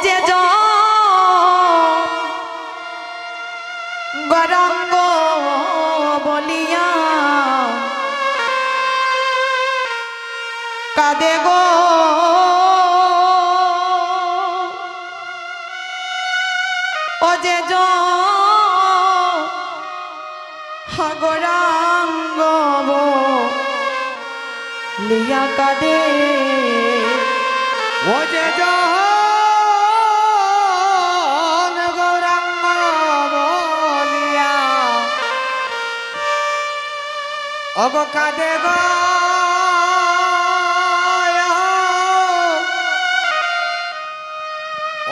যে গরঙ্গ বলিয়া কাঁদে গো ও যে গরঙ্গ বলিয়া কাঁদে ও যে গৌরাঙ্গ বলিয়া অগ কাঁদে গো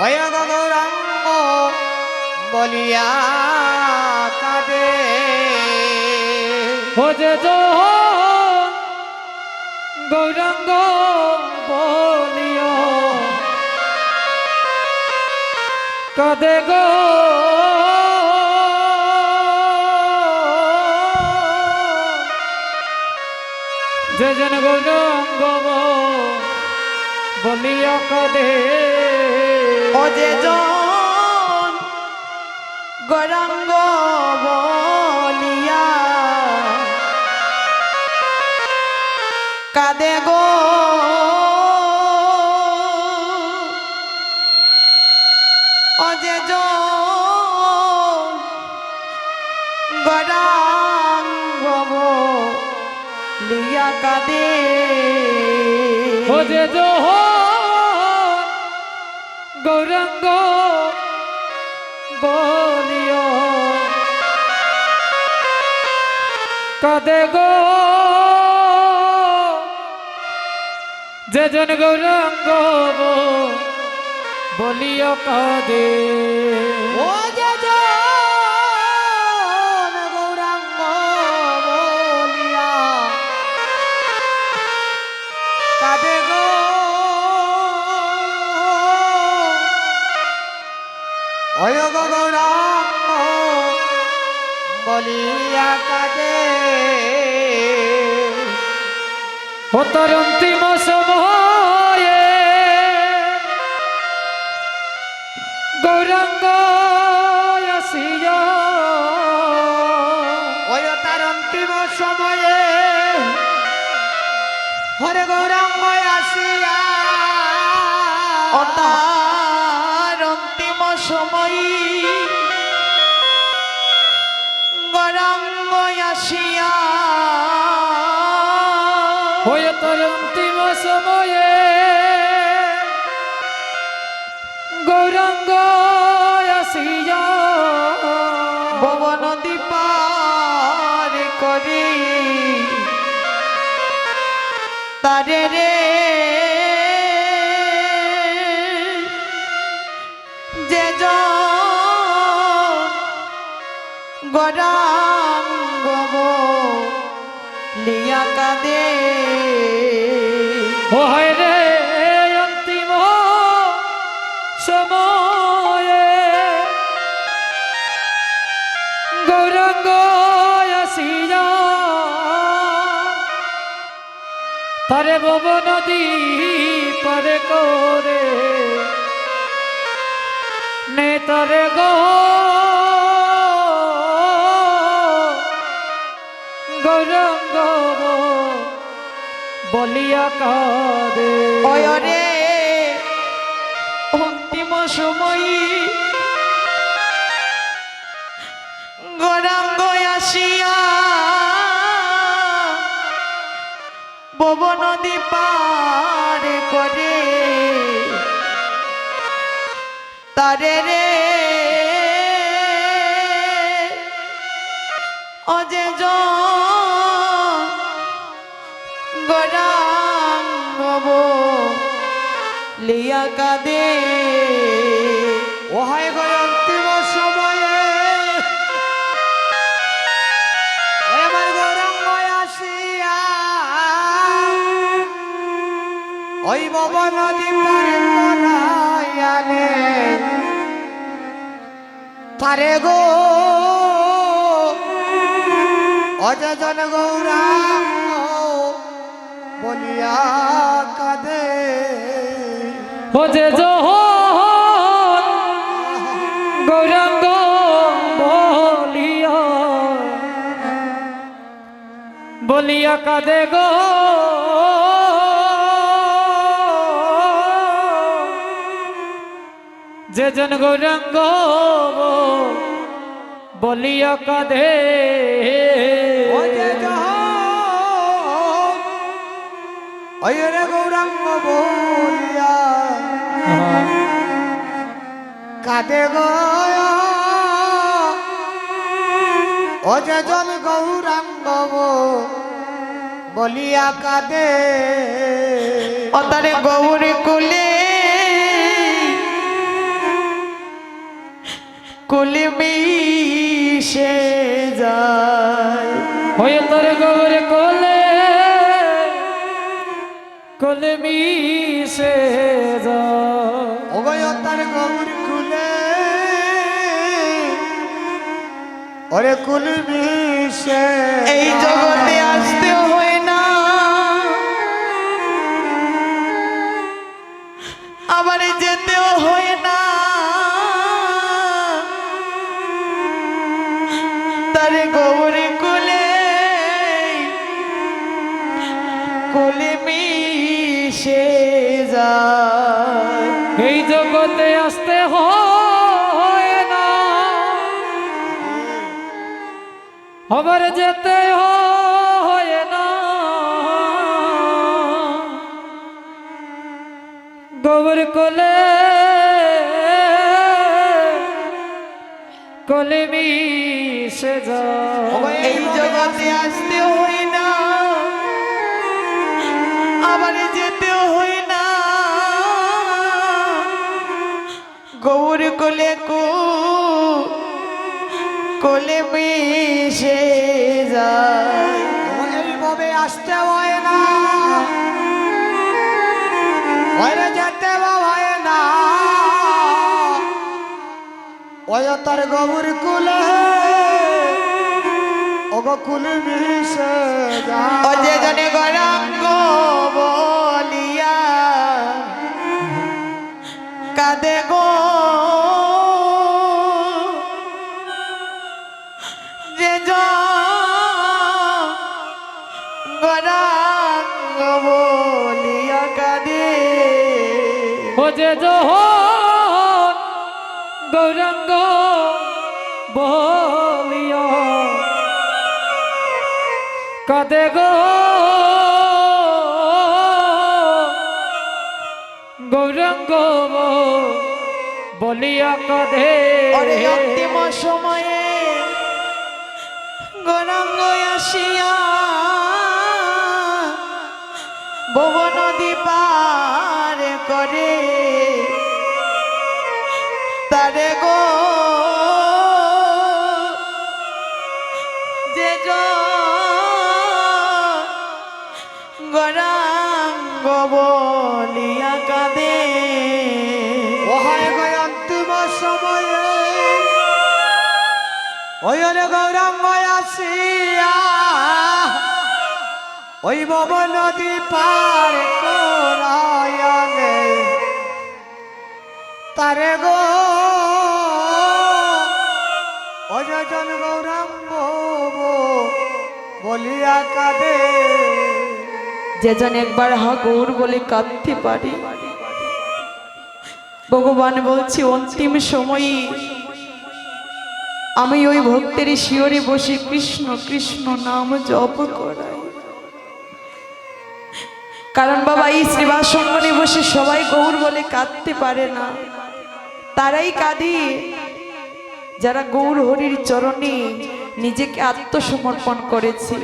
ওই গৌরাঙ্গ বলিয়া কাঁদে ও যে গৌরাঙ্গ বলিয়া কাঁদে গো যে জন গৌরাঙ্গ বলিয়া কাঁদে ও যে গৌরাঙ্গ বলিয়া কাঁদে গো ও যে গৌরাঙ্গ বলিয়া কাঁদে ও যে গৌরাঙ্গ বলিয়া কাঁদে গো যে জন গৌরাঙ্গ বলিয়া কাঁদে ও যে গৌরাঙ্গ বলিয়া কাঁদে গো ওই গৌরাঙ্গ বলিয়া কাঁদে ও তার অন্তিম সময়ে গৌরাঙ্গ আসিয়া ওই তার অন্তিম সময়ে হরে গৌরাঙ্গ আসিয়া ও তার অন্তিম সময় গৌরাঙ্গ আসিয়া ওই তার অন্তিম সময়ে গৌরাঙ্গ আসিয়া ভব নদী পার করে তারে রে যে গৌরাঙ্গ বলিয়া কাঁদে ও হায় রে অন্তিম সময়ে গৌরাঙ্গ আসিয়া তারে ভব নদী পারে করে নে তারে গো গৌরাঙ্গ বলিয়া কাঁদে ওই রে অন্তিম সময় গৌরাঙ্গ আসিয়া ভব নদী পার করে তারে রে ও যে গৌরাঙ্গ বলিয়া কাঁদে ও হয় গো অন্তিম সময়ে ওই আমার গৌরাঙ্গ আসিয়া ওই ভব নদী পারে করাইয়ালে তারে গো অজন গৌরাঙ্গ বলিয়া কাঁদে ও যে গৌরাঙ্গ বলিয়া বলিয়া কাঁদে গো যে জন গৌরাঙ্গ বলিয়া কাঁদে ও যে ওই রে গৌরাঙ্গ বলিয়া কাঁদে গো ও যে জন গৌরাঙ্গ বলিয়া কাঁদে অতারে গৌরী কুলে কুলে মিশে যায় হয়ে তোর গৌর কোলে কোলে মিশে যা ওগয় তার গৌর খুলে ওরে কুল মিশে এই জগতে আসতে হয় না আবার যেতেও হয় না তারে গৌরী কুলে কুলে মিশে যায় এই জগতে আসতে হয় না আবার যেতে হয় না গৌর কোলে কোলে মিশে যা এই জগতে আসতে হয় না আবার যেতেও হয় না গৌর কোলে কোলে মিশে যায় এইভাবে আসতে হয় না ওরে যেতে হয় না ওই তার গৌর কুলে ওগো কুল মিশে যায় ও যে জনে গৌরাঙ্গ বলিয়া কাঁদে গো যে গৌরাঙ্গ বলিয়া কাঁদে ও যে জহন গৌরাঙ্গ বলিয়া কাঁদে গো গৌরাঙ্গ বলিয়া কাঁদে ওরে অন্তিম সময়ে গৌরাঙ্গ আসিয়া ভব নদী পার করে তারে গো যে গৌরাঙ্গ বলিয়া কাঁদে ও হয় গো অন্তিম সময়ে ওই রে গৌরাঙ্গ আসিয়া ওই ভব নদী পার করায়নে তারে গো অজন গৌরাঙ্গ বলিয়া কাঁদে যে জন একবার হা গৌর বলে কাঁদতে পারে ভগবান বলছি অন্তিম সময়ে আমি ওই ভক্তের শিয়রে বসে কৃষ্ণ কৃষ্ণ নাম জপ করাই কারণ বাবা এই শ্রীবাসঙ্গনে বসে সবাই গৌর বলে কাঁদতে পারে না তারাই কাঁদে যারা গৌর হরির চরণে নিজেকে আত্মসমর্পণ করেছে